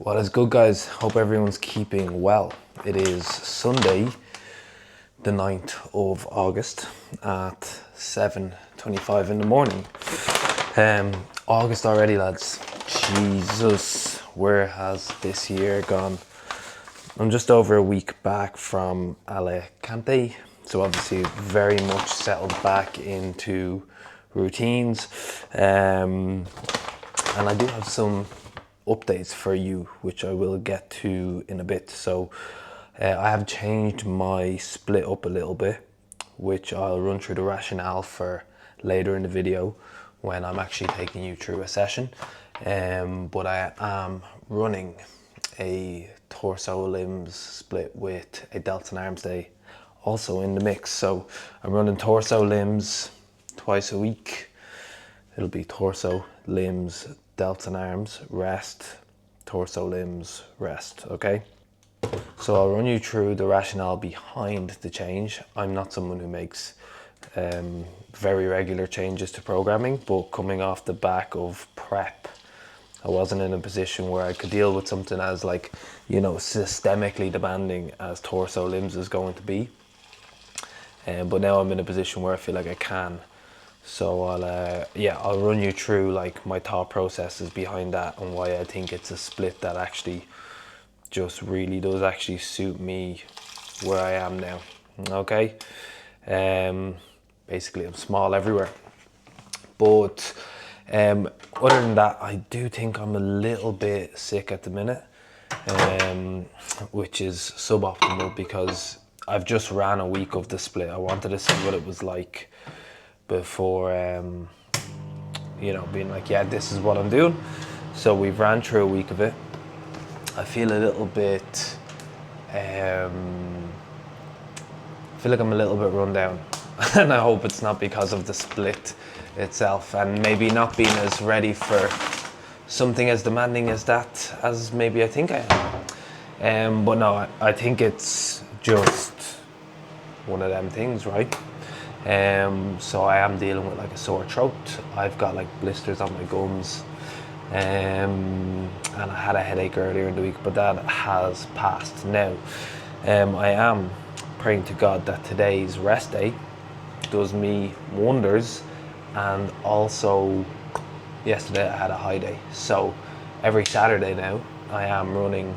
What is good, guys? Hope everyone's keeping well. It is Sunday, the 9th of August at 7:25 in the morning. August already, lads. Jesus, where has this year gone? I'm just over a week back from Alicante, so obviously very much settled back into routines. And I do have some updates for you, which I will get to in a bit. So I have changed my split up a little bit, which I'll run through the rationale for later in the video when I'm actually taking you through a session. But I am running a torso limbs split with a delts and arms day also in the mix. So I'm running torso limbs twice a week. It'll be torso, limbs, delts and arms, rest, torso, limbs, rest, okay? So I'll run you through the rationale behind the change. I'm not someone who makes very regular changes to programming, but coming off the back of prep, I wasn't in a position where I could deal with something as systemically demanding as torso limbs is going to be. But now I'm in a position where I feel like I can. So I'll run you through like my thought processes behind that and why I think it's a split that actually just really does actually suit me where I am now. Okay. Basically I'm small everywhere. But other than that, I do think I'm a little bit sick at the minute, which is suboptimal because I've just ran a week of the split. I wanted to see what it was like before being like, yeah, this is what I'm doing. So we've ran through a week of it. I feel a little bit I feel like I'm a little bit run down and I hope it's not because of the split itself and maybe not being as ready for something as demanding as that as maybe I think I am. But no, I think it's just one of them things, right? So I am dealing with like a sore throat. I've got like blisters on my gums, and I had a headache earlier in the week, but that has passed now. I am praying to God that today's rest day does me wonders, and also yesterday I had a high day. So every Saturday now I am running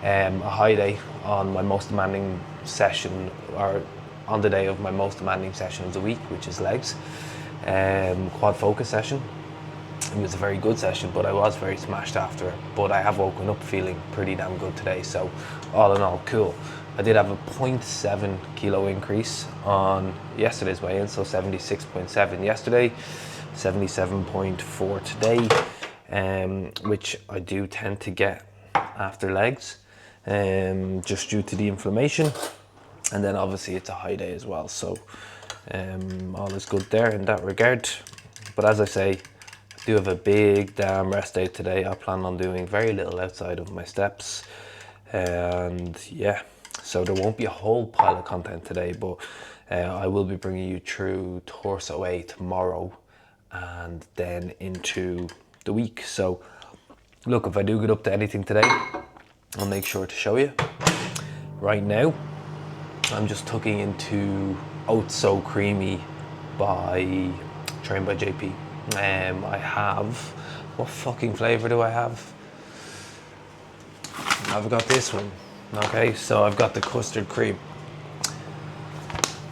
a high day on my most demanding session, or on the day of my most demanding session of the week, which is legs, quad focus session. It was a very good session, but I was very smashed after it. But I have woken up feeling pretty damn good today, so all in all, cool. I did have a 0.7 kilo increase on yesterday's weigh-in, so 76.7 yesterday, 77.4 today, which I do tend to get after legs, just due to the inflammation. And then obviously it's a high day as well, so all is good there in that regard. But as I say, I do have a big damn rest day today. I plan on doing very little outside of my steps, and yeah, so there won't be a whole pile of content today, but I will be bringing you through torso A tomorrow and then into the week. So look, if I do get up to anything today, I'll make sure to show you. Right now I'm just tucking into Oats So Creamy by Trained by JP. I have, what fucking flavour do I have? I've got this one. Okay, so I've got the custard cream.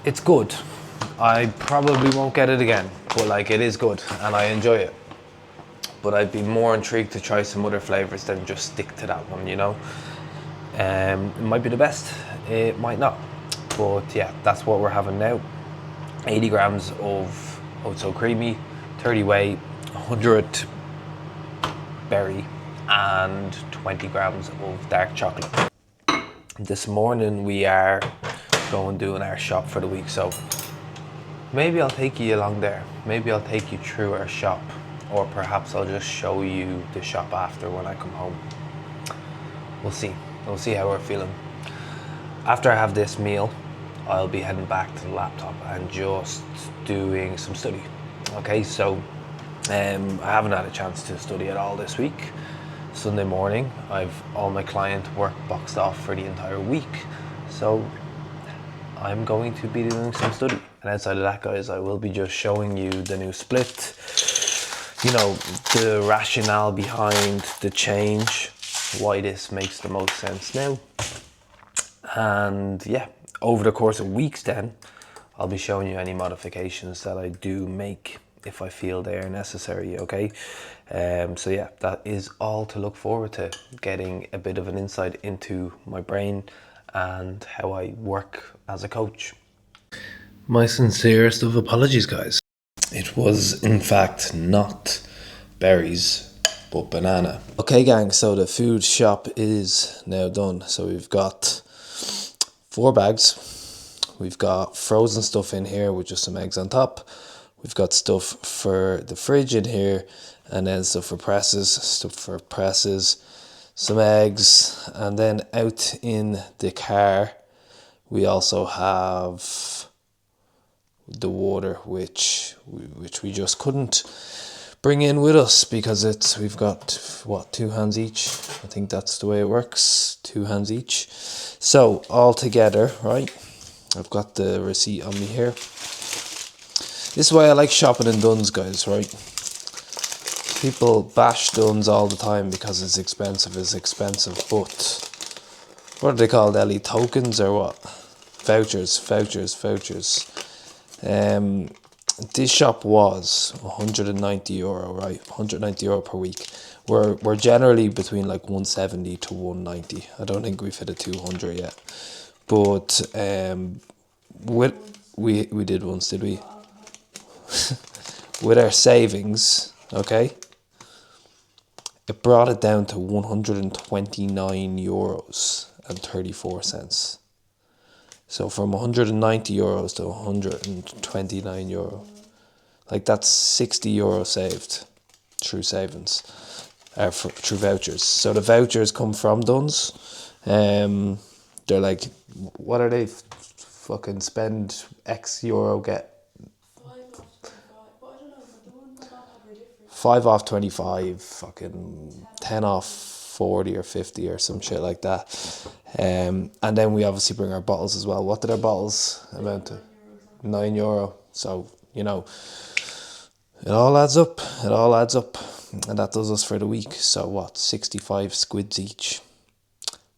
It's good. I probably won't get it again, but like it is good and I enjoy it. But I'd be more intrigued to try some other flavours than just stick to that one, you know? It might be the best, it might not. But yeah, that's what we're having now. 80 grams of Oats So Creamy, 30 whey, 100 berry, and 20 grams of dark chocolate. This morning we are going doing our shop for the week, so maybe I'll take you along there. Maybe I'll take you through our shop, or perhaps I'll just show you the shop after when I come home. We'll see. We'll see how we're feeling. After I have this meal, I'll be heading back to the laptop and just doing some study. Okay, so I haven't had a chance to study at all this week. Sunday morning, I've all my client work boxed off for the entire week. So I'm going to be doing some study. And outside of that, guys, I will be just showing you the new split, you know, the rationale behind the change, why this makes the most sense now. And yeah, over the course of weeks then, I'll be showing you any modifications that I do make if I feel they are necessary, okay? So yeah, that is all to look forward to, getting a bit of an insight into my brain and how I work as a coach. My sincerest of apologies, guys. It was, in fact, not berries, but banana. Okay, gang, so the food shop is now done. So we've got 4 bags. We've got frozen stuff in here with just some eggs on top. We've got stuff for the fridge in here, and then stuff for presses, some eggs, and then out in the car we also have the water, which we just couldn't bring in with us because we've got what, 2 hands each. I think that's the way it works, 2 hands each. So all together, right, I've got the receipt on me here. This is why I like shopping in Dunnes, guys, right? People bash Dunnes all the time because it's expensive, but what are they called, Ellie? Tokens or what? Vouchers. This shop was €190, right? €190 per week. We're generally between like 170 to 190. I don't think we've hit a 200 yet. But we did once, did we? With our savings, okay, it brought it down to €129.34. So from €190 to €129, like that's €60 saved through savings, through vouchers. So the vouchers come from Dunnes. They're like, what are they? Fucking spend X euro, get 5 off 25, fucking 10 off 40 or 50 or some shit like that. And then we obviously bring our bottles as well. What did our bottles amount to? €9. So, you know, it all adds up. And that does us for the week. So what, 65 squids each,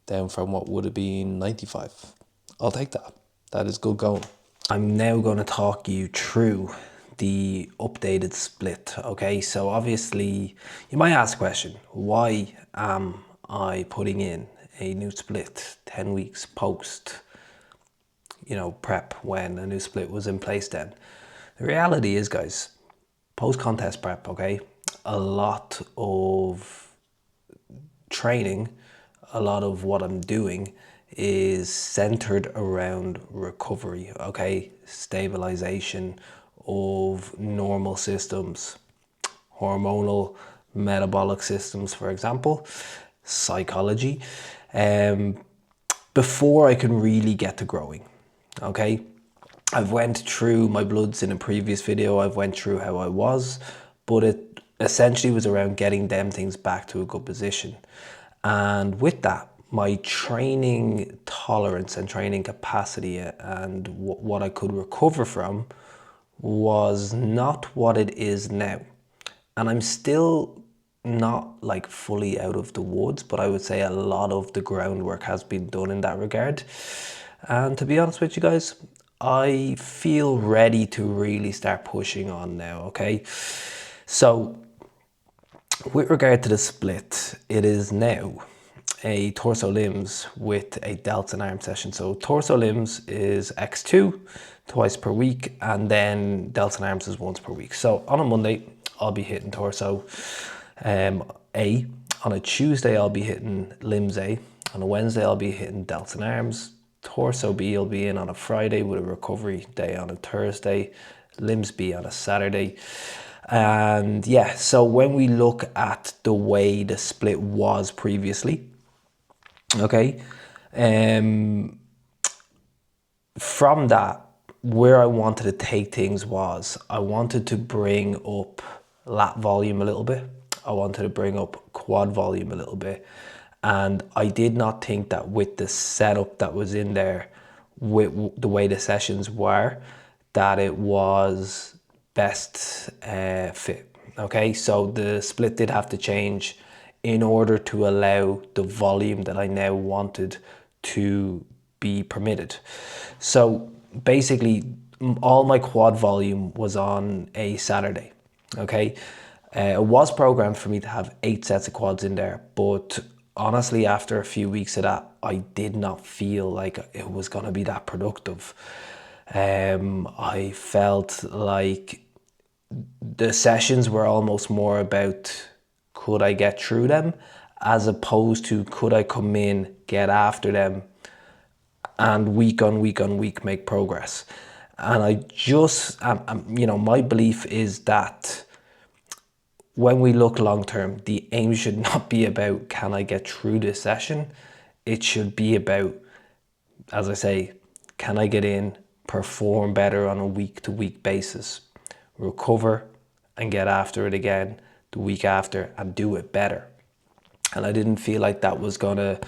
down from what would have been 95. I'll take that. That is good going. I'm now going to talk you through the updated split. Okay, so obviously you might ask the question, why am I putting in a new split 10 weeks post, you know, prep, when a new split was in place then? The reality is, guys, post contest prep, okay, a lot of training, a lot of what I'm doing is centered around recovery, okay? Stabilization of normal systems, hormonal, metabolic systems, for example, psychology, before I can really get to growing, okay? I've went through my bloods in a previous video. I've went through how I was, but it essentially was around getting them things back to a good position. And with that, my training tolerance and training capacity and what I could recover from was not what it is now. And I'm still not like fully out of the woods, but I would say a lot of the groundwork has been done in that regard. And to be honest with you guys, I feel ready to really start pushing on now, okay? So with regard to the split, it is now a torso limbs with a delts and arm session. So torso limbs is X2 twice per week, and then delts and arms is once per week. So on a Monday, I'll be hitting torso A. On a Tuesday, I'll be hitting limbs A. On a Wednesday, I'll be hitting delts and arms. Torso B will be in on a Friday with a recovery day on a Thursday. Limbs B on a Saturday. And yeah, so when we look at the way the split was previously, okay, from that, where I wanted to take things was I wanted to bring up lat volume a little bit. I wanted to bring up quad volume a little bit. And I did not think that with the setup that was in there, with the way the sessions were, that it was best fit. Okay, so the split did have to change in order to allow the volume that I now wanted to be permitted. So basically, all my quad volume was on a Saturday. Okay, it was programmed for me to have 8 sets of quads in there, but honestly, after a few weeks of that, I did not feel like it was going to be that productive. I felt like the sessions were almost more about could I get through them, as opposed to could I come in, get after them, and week on week on week make progress. And I just, my belief is that when we look long term, the aim should not be about can I get through this session? It should be about, as I say, can I get in, perform better on a week to week basis, recover and get after it again the week after and do it better. And I didn't feel like that was going to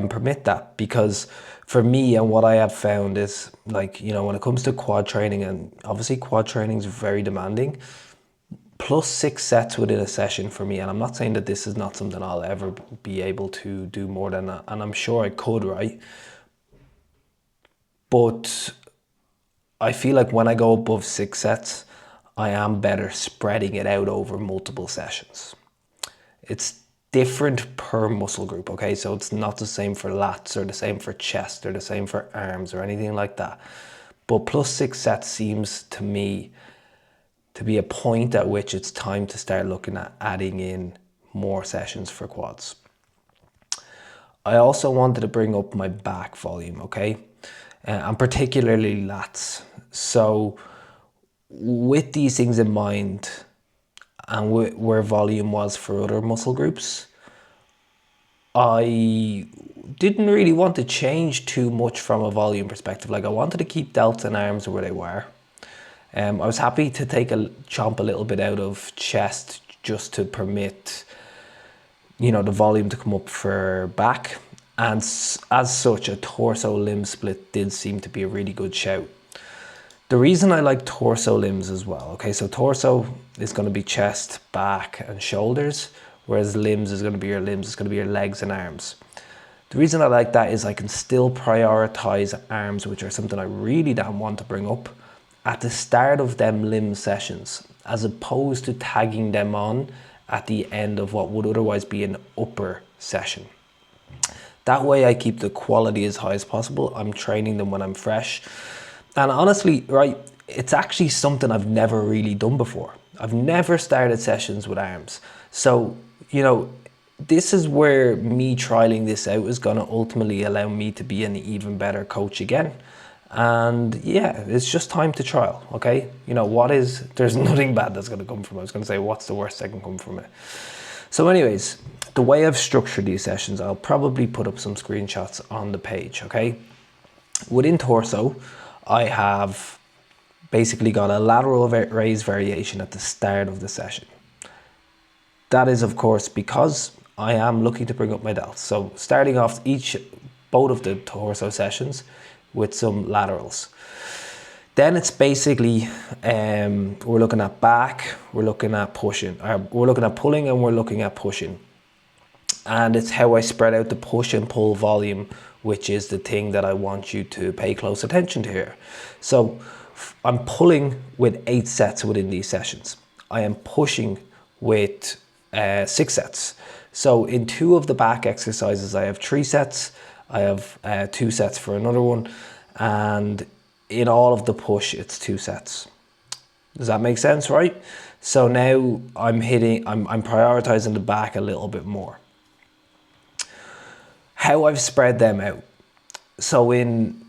permit that, because for me, and what I have found is, like, when it comes to quad training, and obviously quad training is very demanding, plus 6 sets within a session for me, and I'm not saying that this is not something I'll ever be able to do more than that, and I'm sure I could, right? But I feel like when I go above 6 sets, I am better spreading it out over multiple sessions. It's different per muscle group, okay? So it's not the same for lats or the same for chest or the same for arms or anything like that. But plus 6 sets seems to me to be a point at which it's time to start looking at adding in more sessions for quads. I also wanted to bring up my back volume, okay? And particularly lats. So with these things in mind, and where volume was for other muscle groups, I didn't really want to change too much from a volume perspective. Like, I wanted to keep delts and arms where they were. I was happy to chomp a little bit out of chest just to permit, the volume to come up for back. And as such, a torso limb split did seem to be a really good shout. The reason I like torso limbs as well, okay, so torso is going to be chest, back, and shoulders, whereas limbs is going to be your limbs, it's going to be your legs and arms. The reason I like that is I can still prioritize arms, which are something I really don't want to bring up, at the start of them limb sessions, as opposed to tagging them on at the end of what would otherwise be an upper session. That way I keep the quality as high as possible. I'm training them when I'm fresh. And honestly, right, it's actually something I've never really done before. I've never started sessions with arms. So, this is where me trialing this out is going to ultimately allow me to be an even better coach again. And yeah, it's just time to trial, okay? There's nothing bad that's going to come from it. I was going to say, what's the worst that can come from it? So anyways, the way I've structured these sessions, I'll probably put up some screenshots on the page, okay? Within torso, I have basically got a lateral raise variation at the start of the session. That is, of course, because I am looking to bring up my delts. So starting off both of the torso sessions with some laterals. Then it's basically, we're looking at back, we're looking at pushing, we're looking at pulling, and we're looking at pushing. And it's how I spread out the push and pull volume, which is the thing that I want you to pay close attention to here. So I'm pulling with 8 sets within these sessions. I am pushing with 6 sets. So in 2 of the back exercises, I have 3 sets. I have 2 sets for another one. And in all of the push, it's 2 sets. Does that make sense, right? So now I'm prioritizing the back a little bit more. How I've spread them out. So in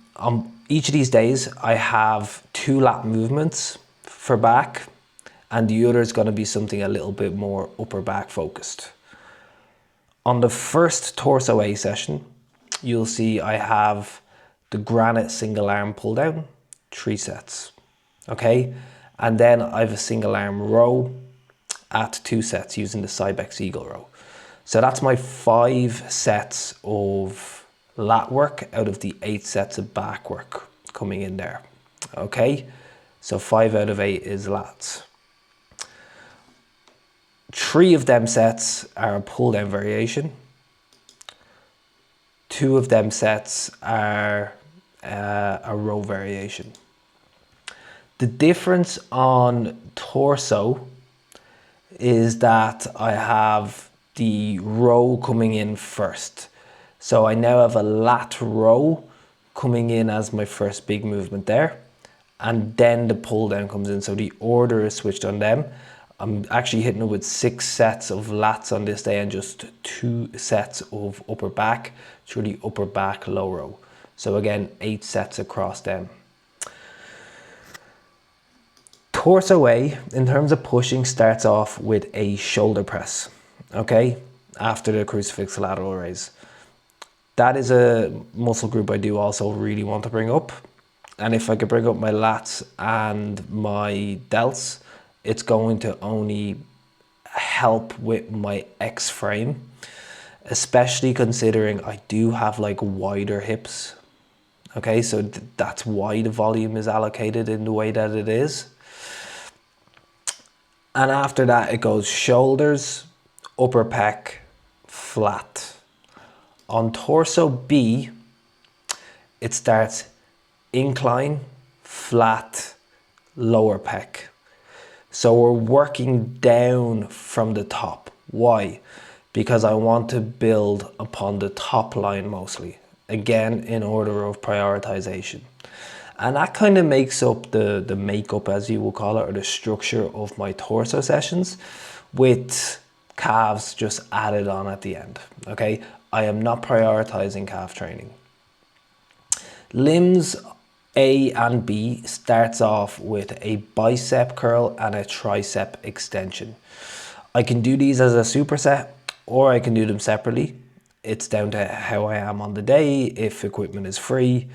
each of these days, I have 2 lat movements for back, and the other is going to be something a little bit more upper back focused. On the first torso A session, you'll see I have the granite single arm pull down, 3 sets, okay? And then I have a single arm row, at 2 sets using the Cybex Eagle row. So that's my 5 sets of lat work out of the 8 sets of back work coming in there. Okay, so 5 out of 8 is lats. 3 of them sets are a pull down variation. 2 of them sets are a row variation. The difference on torso is that I have the row coming in first. So I now have a lat row coming in as my first big movement there. And then the pull down comes in. So the order is switched on them. I'm actually hitting it with 6 sets of lats on this day and just 2 sets of upper back through the upper back low row. So again, 8 sets across them. Torso A, in terms of pushing, starts off with a shoulder press, okay, after the crucifix lateral raise. That is a muscle group I do also really want to bring up. And if I could bring up my lats and my delts, it's going to only help with my X frame, especially considering I do have like wider hips. Okay, so that's why the volume is allocated in the way that it is. And after that, it goes shoulders, upper pec, flat. On torso B, it starts incline, flat, lower pec. So we're working down from the top. Why? Because I want to build upon the top line mostly. Again, in order of prioritization. And that kind of makes up the makeup, as you will call it, or the structure of my torso sessions, with calves just added on at the end, okay? I am not prioritizing calf training. Limbs A and B starts off with a bicep curl and a tricep extension. I can do these as a superset, or I can do them separately. It's down to how I am on the day. If equipment is free,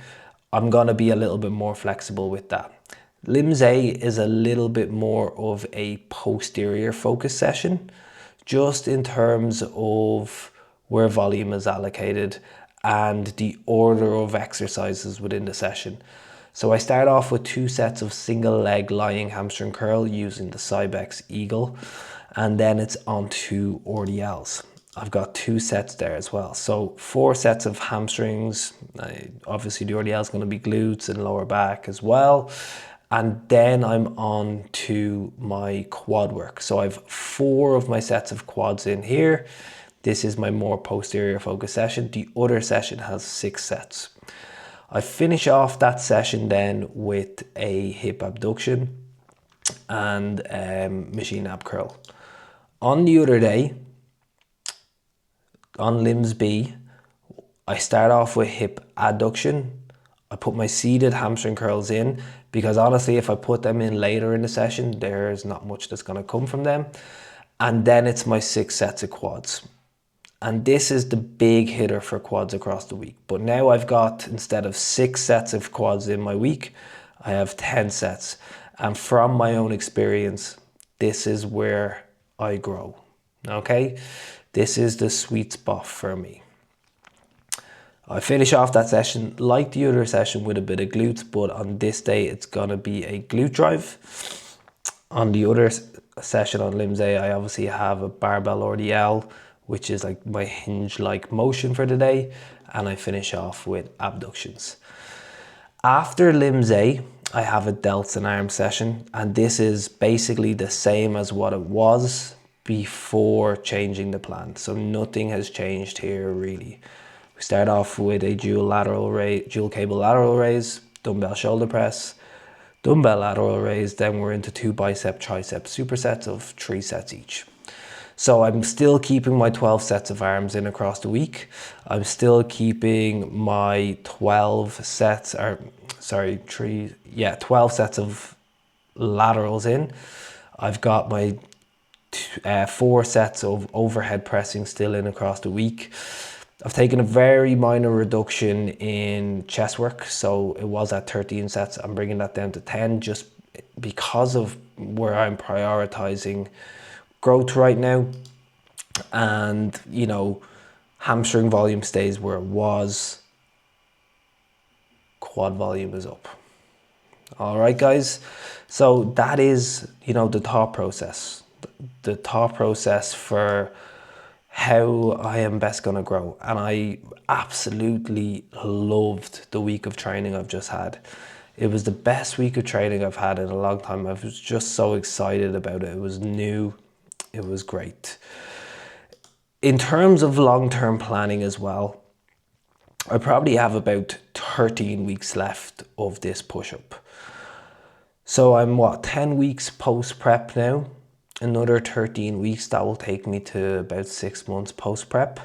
I'm gonna be a little bit more flexible with that. Limbs A is a little bit more of a posterior focus session, just in terms of where volume is allocated and the order of exercises within the session. So I start off with 2 sets of single leg lying hamstring curl using the Cybex Eagle, and then it's onto RDLs. I've got 2 sets there as well. So 4 sets of hamstrings. Obviously the RDL is going to be glutes and lower back as well. And then I'm on to my quad work. So I've 4 of my sets of quads in here. This is my more posterior focus session. The other session has 6 sets. I finish off that session then with a hip abduction and machine ab curl. On the other day, on limbs B, I start off with hip adduction. I put my seated hamstring curls in because honestly, if I put them in later in the session, there's not much that's going to come from them. And then it's my 6 sets of quads. And this is the big hitter for quads across the week. But now I've got, instead of 6 sets of quads in my week, I have 10 sets. And from my own experience, this is where I grow, okay? This is the sweet spot for me. I finish off that session like the other session with a bit of glutes, but on this day it's gonna be a glute drive. On the other session on limbs A, I obviously have a barbell RDL, which is like my hinge-like motion for the day, and I finish off with abductions. After limbs A, I have a delts and arms session, and this is basically the same as what it was before changing the plan. So nothing has changed here really. We start off with a dual cable lateral raise, dumbbell shoulder press, dumbbell lateral raise, then we're into 2 bicep tricep supersets of 3 sets each. So I'm still keeping my 12 sets of arms in across the week. I'm still keeping my 12 sets of laterals in. I've got my 4 sets of overhead pressing still in across the week. I've taken a very minor reduction in chest work. So it was at 13 sets. I'm bringing that down to 10 just because of where I'm prioritizing growth right now, and hamstring volume stays where it was, quad volume is up. All right, guys. So that is, the thought process. The thought process for how I am best going to grow. And I absolutely loved the week of training I've just had. It was the best week of training I've had in a long time. I was just so excited about it. It was new. It was great. In terms of long-term planning as well, I probably have about 13 weeks left of this push-up. So I'm 10 weeks post prep now. Another 13 weeks, that will take me to about 6 months post prep.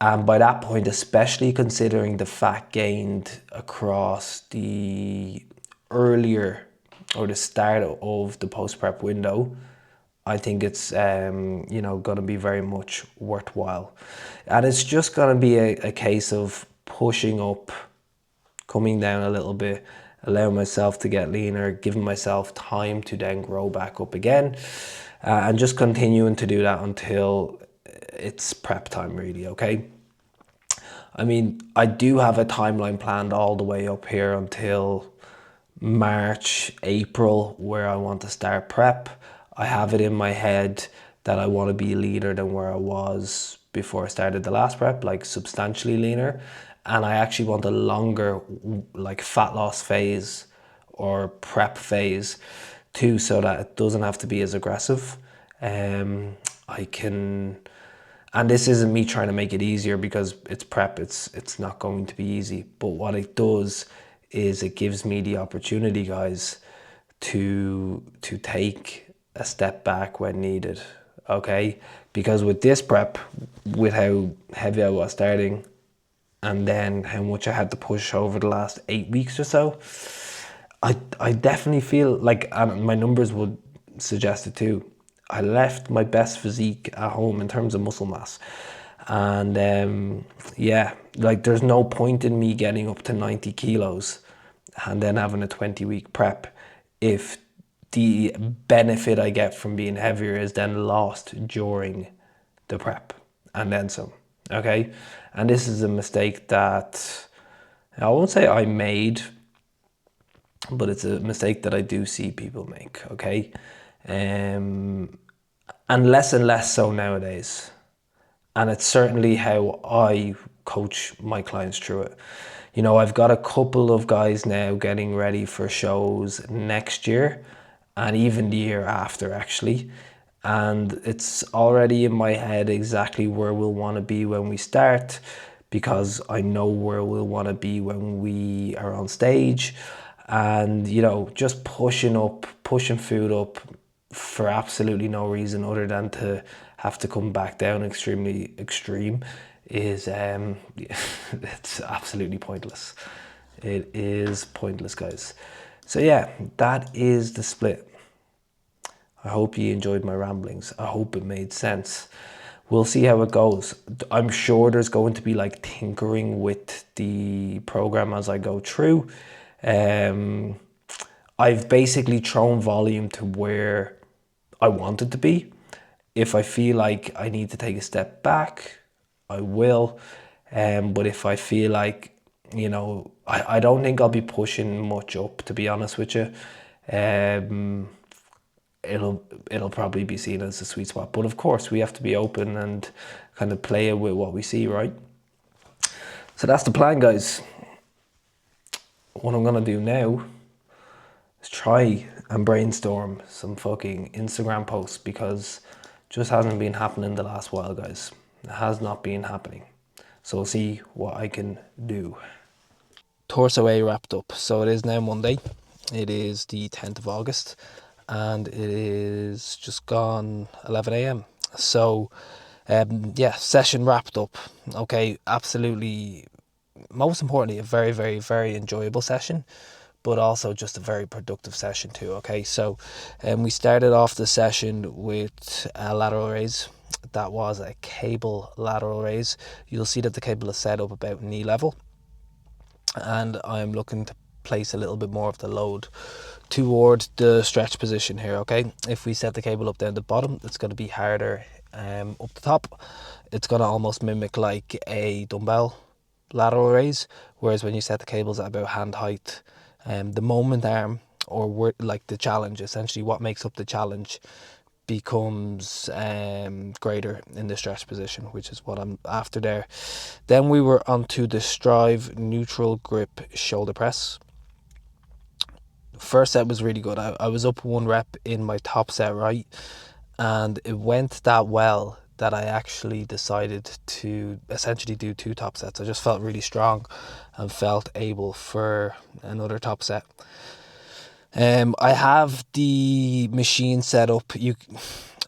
And by that point, especially considering the fat gained across the earlier or the start of the post prep window, I think it's going to be very much worthwhile. And it's just going to be a case of pushing up, coming down a little bit, allowing myself to get leaner, giving myself time to then grow back up again, and just continuing to do that until it's prep time, really. Okay. I mean, I do have a timeline planned all the way up here until March, April, where I want to start prep. I have it in my head that I want to be leaner than where I was before I started the last prep, like substantially leaner. And I actually want a longer, like, fat loss phase or prep phase too, so that it doesn't have to be as aggressive. I can, and this isn't me trying to make it easier because it's prep, it's not going to be easy. But what it does is it gives me the opportunity, guys, to take a step back when needed. Okay? Because with this prep, with how heavy I was starting, and then how much I had to push over the last 8 weeks or so, I definitely feel like, and my numbers would suggest it too, I left my best physique at home in terms of muscle mass. And yeah, like, there's no point in me getting up to 90 kilos and then having a 20-week prep if the benefit I get from being heavier is then lost during the prep and then some. Okay. And this is a mistake that I won't say I made, but it's a mistake that I do see people make. Okay. And less so nowadays. And it's certainly how I coach my clients through it. I've got a couple of guys now getting ready for shows next year and even the year after, actually. And it's already in my head exactly where we'll want to be when we start, because I know where we'll want to be when we are on stage. And, just pushing food up for absolutely no reason other than to have to come back down extremely extreme is it's absolutely pointless. It is pointless, guys. So yeah, that is the split. I hope you enjoyed my ramblings. I hope it made sense. We'll see how it goes. I'm sure there's going to be like tinkering with the program as I go through. I've basically thrown volume to where I want it to be. If I feel like I need to take a step back, I will. But if I feel like, I don't think I'll be pushing much up, to be honest with you. It'll probably be seen as a sweet spot. But of course, we have to be open and kind of play it with what we see, right? So that's the plan, guys. What I'm gonna do now is try and brainstorm some fucking Instagram posts, because it just hasn't been happening the last while, guys. It has not been happening. So we'll see what I can do. Torso A wrapped up. So it is now Monday. It is the 10th of August and it is just gone 11 a.m. So yeah, session wrapped up. Okay, absolutely, most importantly, a very, very, very enjoyable session, but also just a very productive session too. Okay, so we started off the session with a lateral raise. That was a cable lateral raise. You'll see that the cable is set up about knee level, and I'm looking to place a little bit more of the load toward the stretch position here, okay? If we set the cable up down the bottom, it's going to be harder up the top. It's going to almost mimic like a dumbbell lateral raise, whereas when you set the cables at about hand height, the moment arm, or like the challenge, essentially what makes up the challenge, becomes greater in the stretch position, which is what I'm after there. Then we were onto the Strive neutral grip shoulder press. First set was really good. I was up 1 rep in my top set, right? And it went that well that I actually decided to essentially do 2 top sets. I just felt really strong and felt able for another top set. I have the machine set up.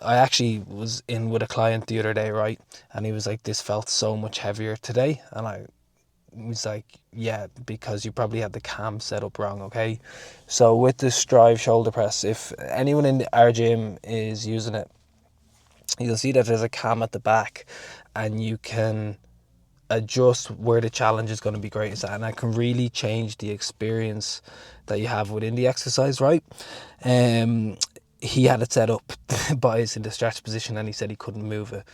I actually was in with a client the other day, right? And he was like, "This felt so much heavier today." And I was like, "Yeah, because you probably had the cam set up wrong, okay?" So with the Strive shoulder press, if anyone in our gym is using it, you'll see that there's a cam at the back, and you can adjust where the challenge is going to be greatest at, and that can really change the experience that you have within the exercise, right? He had it set up by us in the stretch position, and he said he couldn't move it,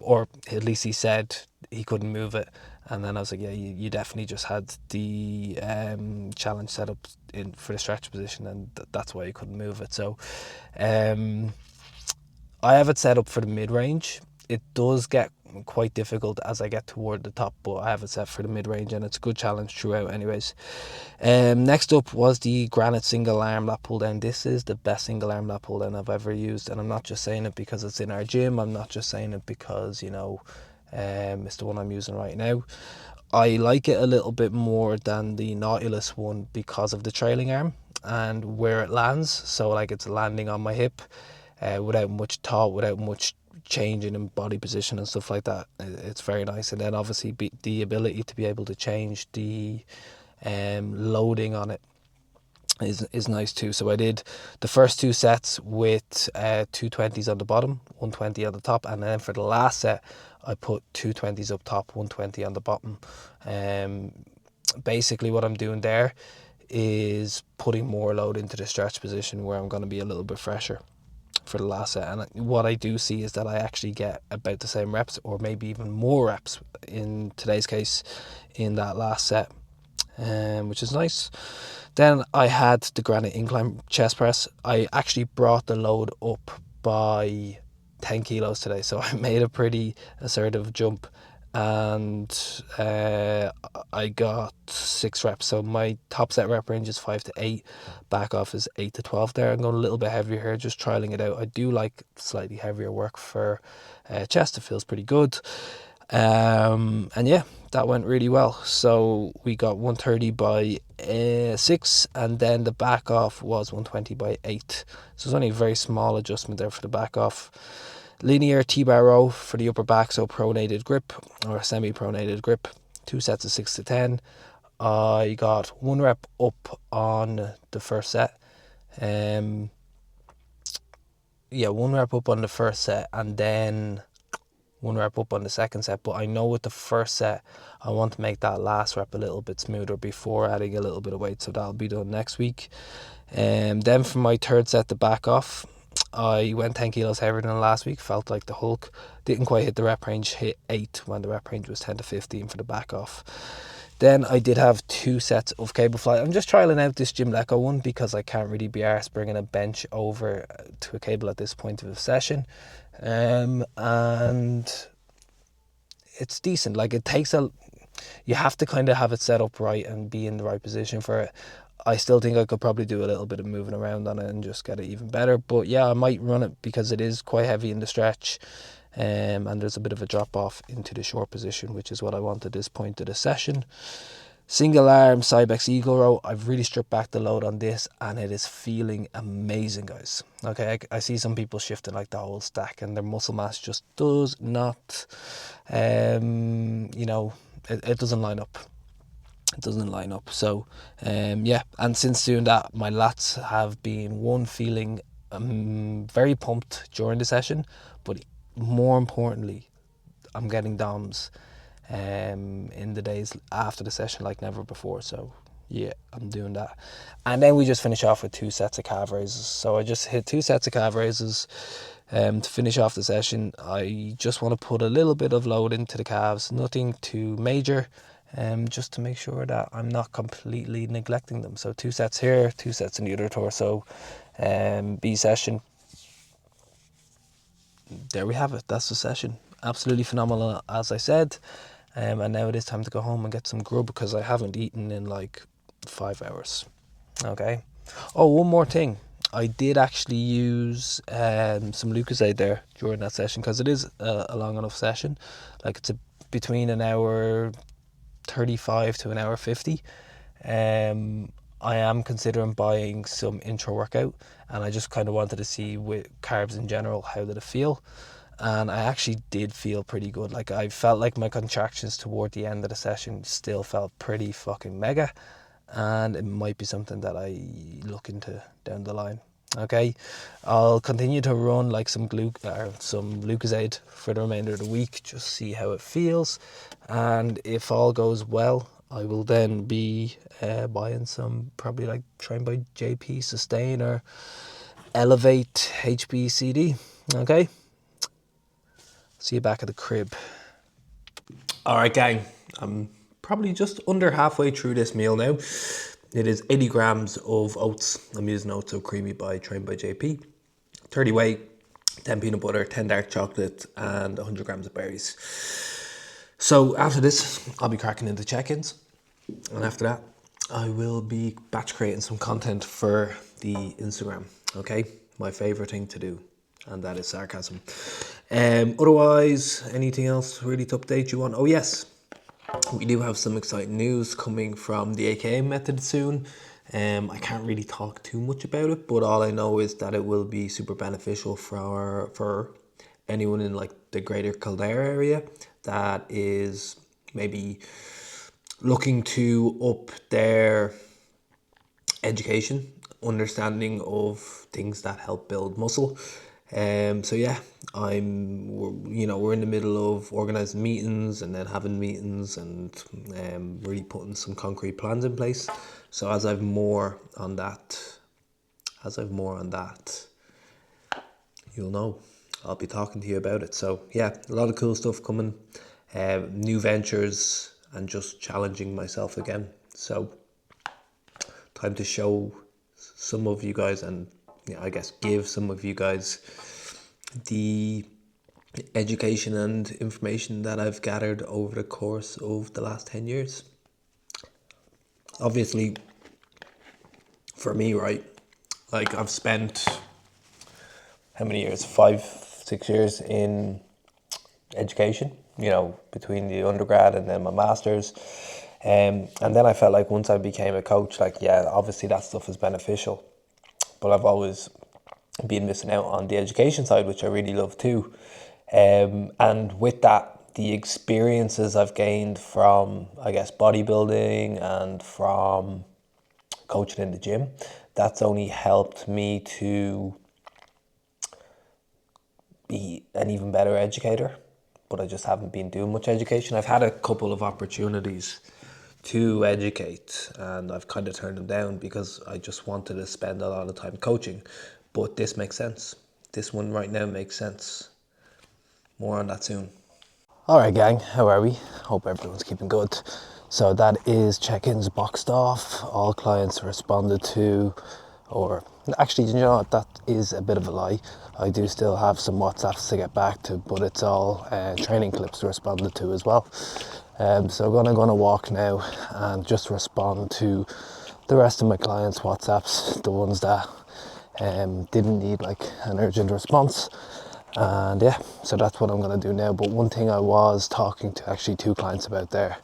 or at least he said he couldn't move it. And then I was like, yeah, you definitely just had the challenge set up in for the stretch position, and that's why you couldn't move it. So I have it set up for the mid-range. It does get quite difficult as I get toward the top, but I have it set for the mid-range, and it's a good challenge throughout anyways. Next up was the Granite single arm lat pull down. This is the best single arm lat pull down I've ever used, and I'm not just saying it because it's in our gym. I'm not just saying it because, it's the one I'm using right now. I like it a little bit more than the Nautilus one because of the trailing arm and where it lands. So like it's landing on my hip without much thought, without much changing in body position and stuff like that. It's very nice. And then obviously the ability to be able to change the loading on it is nice too. So I did the first 2 sets with 220s on the bottom, 120 on the top, and then for the last set I put 220s up top, 120 on the bottom. Basically what I'm doing there is putting more load into the stretch position where I'm going to be a little bit fresher for the last set. And what I do see is that I actually get about the same reps, or maybe even more reps in today's case, in that last set, which is nice. Then I had the Granite incline chest press. I actually brought the load up by 10 kilos today, so I made a pretty assertive jump, and I got 6 reps. So my top set rep range is 5 to 8, back off is 8 to 12 there. I'm going a little bit heavier here, just trialing it out. I do like slightly heavier work for chest. It feels pretty good. And yeah, that went really well. So we got 130 by 6, and then the back off was 120 by 8. So it's only a very small adjustment there for the back off. Linear T-bar row for the upper back, so pronated grip or semi-pronated grip. 2 sets of 6 to 10. I got 1 rep up on the first set. 1 rep up on the first set, and then 1 rep up on the second set. But I know with the first set I want to make that last rep a little bit smoother before adding a little bit of weight, so that'll be done next week. Then for my third set, the back off, I went 10 kilos heavier than last week. Felt like the Hulk. Didn't quite hit the rep range, hit 8 when the rep range was 10 to 15 for the back off. Then I did have 2 sets of cable fly. I'm just trialing out this Gym Leco one because I can't really be arsed bringing a bench over to a cable at this point of the session. And it's decent. Like, it takes you have to kind of have it set up right and be in the right position for it. I still think I could probably do a little bit of moving around on it and just get it even better. But yeah, I might run it because it is quite heavy in the stretch. And there's a bit of a drop off into the short position, which is what I want at this point of the session. Single arm Cybex eagle row. I've really stripped back the load on this, and it is feeling amazing, guys. Okay, I see some people shifting like the whole stack, and their muscle mass just does not, it doesn't line up. It doesn't line up. So and since doing that, my lats have been feeling very pumped during the session, but more importantly, I'm getting DOMs in the days after the session like never before. So Yeah, I'm doing that. And then we just finish off with 2 sets of calf raises. So I just hit 2 sets of calf raises to finish off the session. I just want to put a little bit of load into the calves, nothing too major, just to make sure that I'm not completely neglecting them. So 2 sets here, 2 sets in the other torso, B session. There we have it. That's the session. Absolutely phenomenal, as I said. And now it is time to go home and get some grub because I haven't eaten in like 5 hours. Okay. Oh, one more thing. I did actually use some Lucozade there during that session because it is a long enough session. Like it's between an hour 35 to an hour 50. I am considering buying some intro workout, and I just kind of wanted to see with carbs in general, how did it feel? And I actually did feel pretty good. Like I felt like my contractions toward the end of the session still felt pretty fucking mega, and it might be something that I look into down the line. Okay, I'll continue to run like some Lucozade for the remainder of the week, just see how it feels, and if all goes well, I will then be buying some, probably like trying by JP Sustain or Elevate HBCD. Okay, see you back at the crib. All right, gang. I'm probably just under halfway through this meal now. It is 80 grams of oats. I'm using Oats So Creamy by Trained by JP. 30 whey, 10 peanut butter, 10 dark chocolate, and 100 grams of berries. So after this, I'll be cracking into check-ins. And after that, I will be batch creating some content for the Instagram. Okay? My favorite thing to do. And that is sarcasm. Otherwise, anything else really to update you on? Oh yes, we do have some exciting news coming from the AKA method soon. I can't really talk too much about it, but all I know is that it will be super beneficial for anyone in like the greater Kildare area that is maybe looking to up their education, understanding of things that help build muscle. So yeah, we're in the middle of organizing meetings and then having meetings and really putting some concrete plans in place. So as I've more on that, you'll know. I'll be talking to you about it. So yeah, a lot of cool stuff coming, new ventures, and just challenging myself again. So time to show some of you guys, and I guess give some of you guys the education and information that I've gathered over the course of the last 10 years. Obviously, for me, right, like I've spent how many years? 5, 6 years in education, between the undergrad and then my master's. And then I felt like once I became a coach, like, yeah, obviously that stuff is beneficial, but I've always been missing out on the education side, which I really love too. And with that, the experiences I've gained from, I guess, bodybuilding and from coaching in the gym, that's only helped me to be an even better educator. But I just haven't been doing much education. I've had a couple of opportunities to educate and I've kind of turned them down because I just wanted to spend a lot of time coaching. But this makes sense. This one right now makes sense. More on that soon. Alright gang, how are we? Hope everyone's keeping good. So that is check-ins boxed off. All clients responded to, or actually, you know what, that is a bit of a lie. I do still have some WhatsApps to get back to, but it's all training clips responded to as well. So I'm gonna walk now and just respond to the rest of my clients' WhatsApps, the ones that didn't need like an urgent response. And yeah, so that's what I'm going to do now. But one thing I was talking to actually 2 clients about there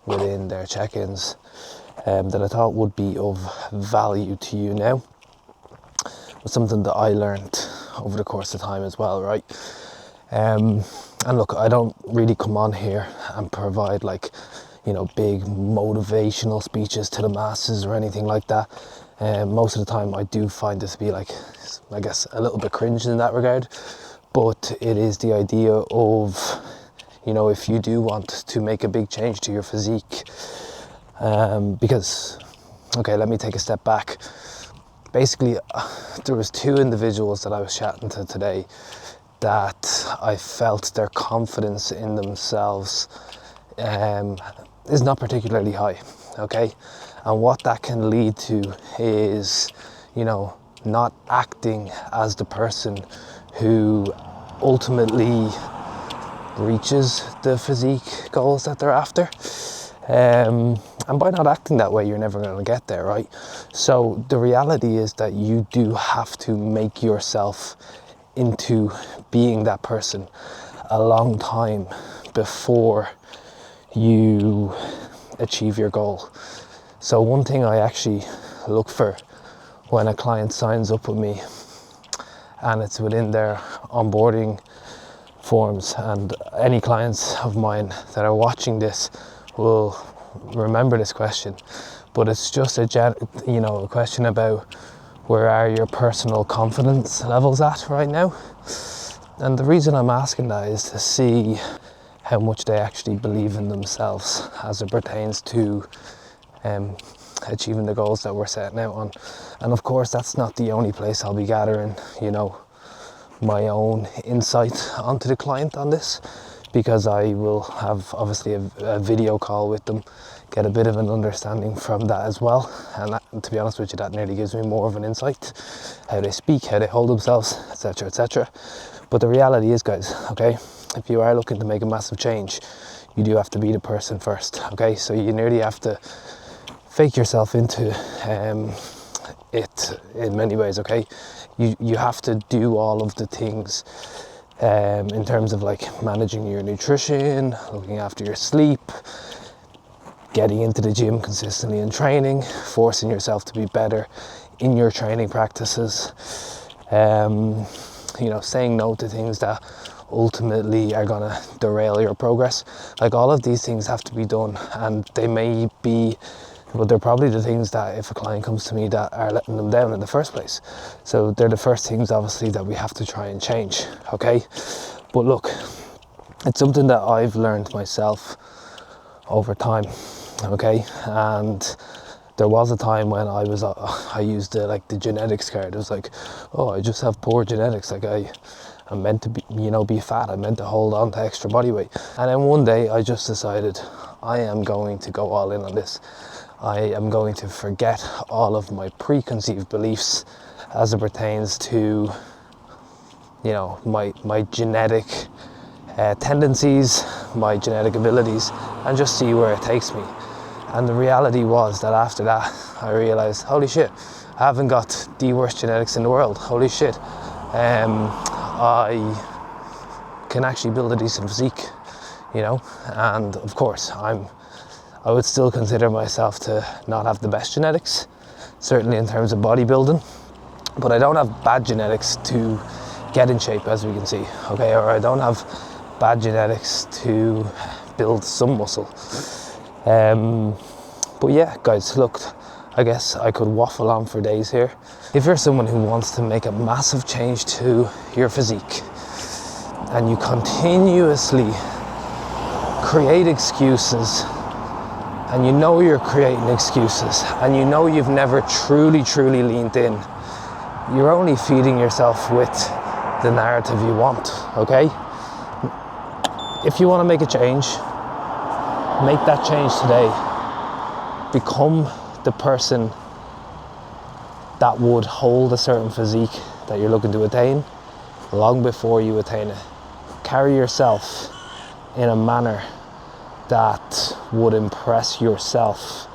within their check-ins that I thought would be of value to you now was something that I learned over the course of time as well, right? And look, I don't really come on here and provide like, big motivational speeches to the masses or anything like that. Most of the time I do find this to be like, I guess, a little bit cringe in that regard. But it is the idea of, if you do want to make a big change to your physique, because Okay, let me take a step back. Basically, there was two individuals that I was chatting to today that I felt their confidence in themselves is not particularly high, okay? And what that can lead to is, not acting as the person who ultimately reaches the physique goals that they're after. And by not acting that way, you're never going to get there, right? So the reality is that you do have to make yourself into being that person a long time before you achieve your goal. So one thing I actually look for when a client signs up with me, and it's within their onboarding forms, and any clients of mine that are watching this will remember this question, but it's just a question about where are your personal confidence levels at right now. And the reason I'm asking that is to see how much they actually believe in themselves as it pertains to achieving the goals that we're setting out on. And of course, that's not the only place I'll be gathering, my own insight onto the client on this, because I will have obviously a video call with them, get a bit of an understanding from that as well. And that, to be honest with you, that nearly gives me more of an insight, how they speak, how they hold themselves, etc., etc. But the reality is, guys, okay, if you are looking to make a massive change, you do have to be the person first, okay? So you nearly have to fake yourself into it in many ways, okay? You have to do all of the things in terms of like managing your nutrition, looking after your sleep, getting into the gym consistently and training, forcing yourself to be better in your training practices, saying no to things that ultimately are going to derail your progress. Like, all of these things have to be done, and they may be, but they're probably the things that, if a client comes to me, that are letting them down in the first place. So they're the first things, obviously, that we have to try and change, okay? But look, it's something that I've learned myself over time, okay? And there was a time when I used the genetics card. It was like, oh, I just have poor genetics. Like, I'm meant to be fat. I'm meant to hold on to extra body weight. And then one day I just decided I am going to go all in on this. I am going to forget all of my preconceived beliefs as it pertains to, my genetic tendencies, my genetic abilities, and just see where it takes me. And the reality was that after that, I realized, holy shit, I haven't got the worst genetics in the world. Holy shit, I can actually build a decent physique, and of course, I would still consider myself to not have the best genetics, certainly in terms of bodybuilding, but I don't have bad genetics to get in shape, as we can see, okay? Or I don't have bad genetics to build some muscle. But yeah, guys, look, I guess I could waffle on for days here. If you're someone who wants to make a massive change to your physique, and you continuously create excuses, and you're creating excuses, and you've never truly leaned in, you're only feeding yourself with the narrative you want, okay? If you want to make a change, make that change today. Become the person that would hold a certain physique that you're looking to attain long before you attain it. Carry yourself in a manner that would impress yourself.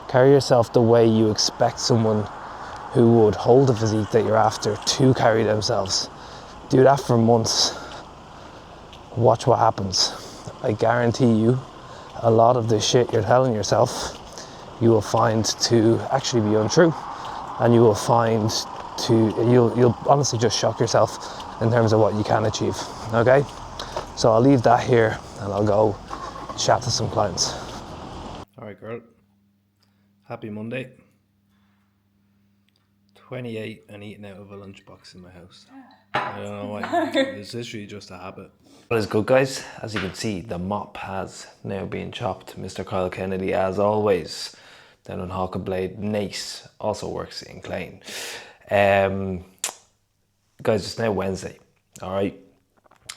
Carry yourself the way you expect someone who would hold the physique that you're after to carry themselves. Do that for months. Watch what happens. I guarantee you, a lot of the shit you're telling yourself, you will find to actually be untrue, and you'll honestly just shock yourself in terms of what you can achieve, okay? So I'll leave that here, and I'll go chat to some clients. All right, girl. Happy Monday. 28 and eating out of a lunchbox in my house. I don't know why. It's literally just a habit. What is good, guys? As you can see, the mop has now been chopped. Mr. Kyle Kennedy, as always, Then on Hawker Blade, Nace also works in Clane. Guys, it's now Wednesday, all right?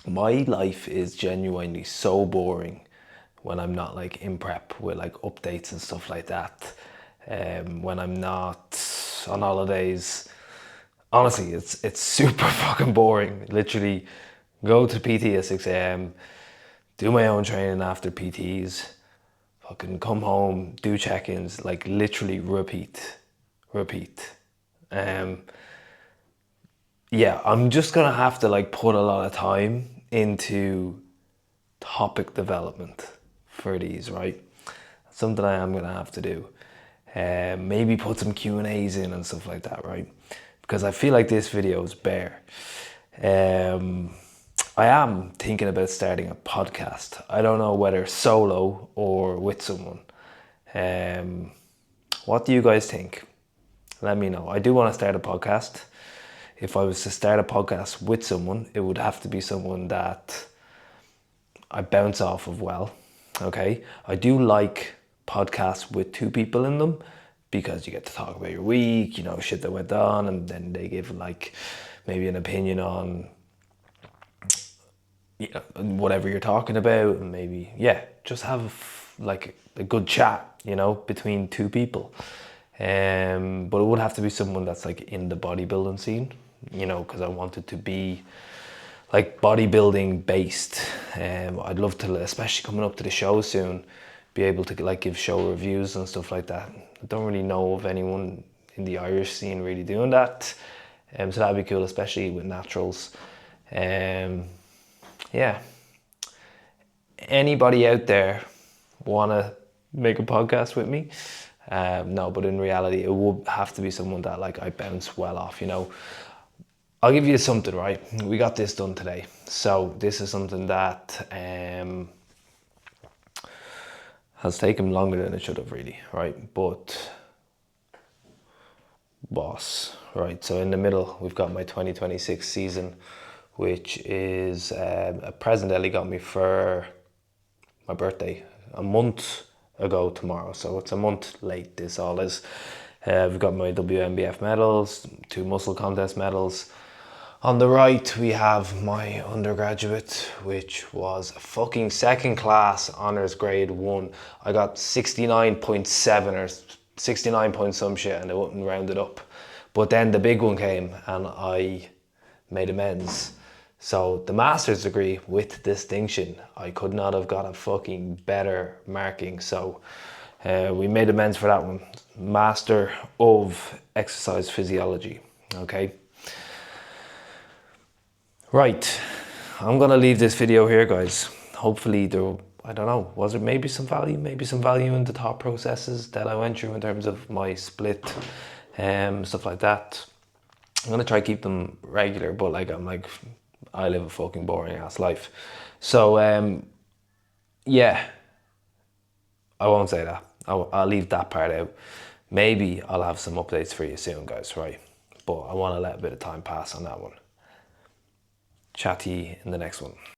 My life is genuinely so boring when I'm not like in prep with like updates and stuff like that. When I'm not on holidays, honestly, it's super fucking boring. Literally, go to PT at 6 a.m., do my own training after PTs, fucking come home, do check-ins, like literally repeat. Um, yeah, I'm just gonna have to like put a lot of time into topic development for these, right? Something I am gonna have to do. Maybe put some Q&As in and stuff like that, right? Because I feel like this video is bare. I am thinking about starting a podcast. I don't know whether solo or with someone. What do you guys think? Let me know. I do want to start a podcast. If I was to start a podcast with someone, it would have to be someone that I bounce off of well. Okay. I do like podcasts with two people in them because you get to talk about your week, you know, shit that went on, and then they give like maybe an opinion on, you know, whatever you're talking about, and maybe, yeah, just have like a good chat, you know, between two people. But it would have to be someone that's like in the bodybuilding scene, you know, because I want it to be like bodybuilding based. I'd love to, especially coming up to the show soon, be able to like give show reviews and stuff like that. I don't really know of anyone in the Irish scene really doing that. So that'd be cool, especially with naturals. Yeah. Anybody out there wanna make a podcast with me? No, but in reality, it would have to be someone that like I bounce well off, you know. I'll give you something, right? We got this done today. So this is something that has taken longer than it should have really, right? But boss, right? So in the middle, we've got my 2026 season, which is a present Ellie got me for my birthday a month ago tomorrow. So it's a month late, this all is. We've got my WMBF medals, 2 muscle contest medals. On the right, we have my undergraduate, which was a fucking second class honors grade 1. I got 69.7 or 69 point some shit, and it wouldn't round it up. But then the big one came and I made amends. So the master's degree with distinction, I could not have got a fucking better marking. So we made amends for that one. Master of Exercise Physiology, okay? Right, I'm gonna leave this video here, guys. Hopefully there, I don't know, was there maybe some value in the thought processes that I went through in terms of my split, stuff like that. I'm gonna try to keep them regular, but like I live a fucking boring ass life. So yeah, I won't say that. I'll leave that part out. Maybe I'll have some updates for you soon, guys, right? But I want to let a bit of time pass on that one. Chat to you in the next one.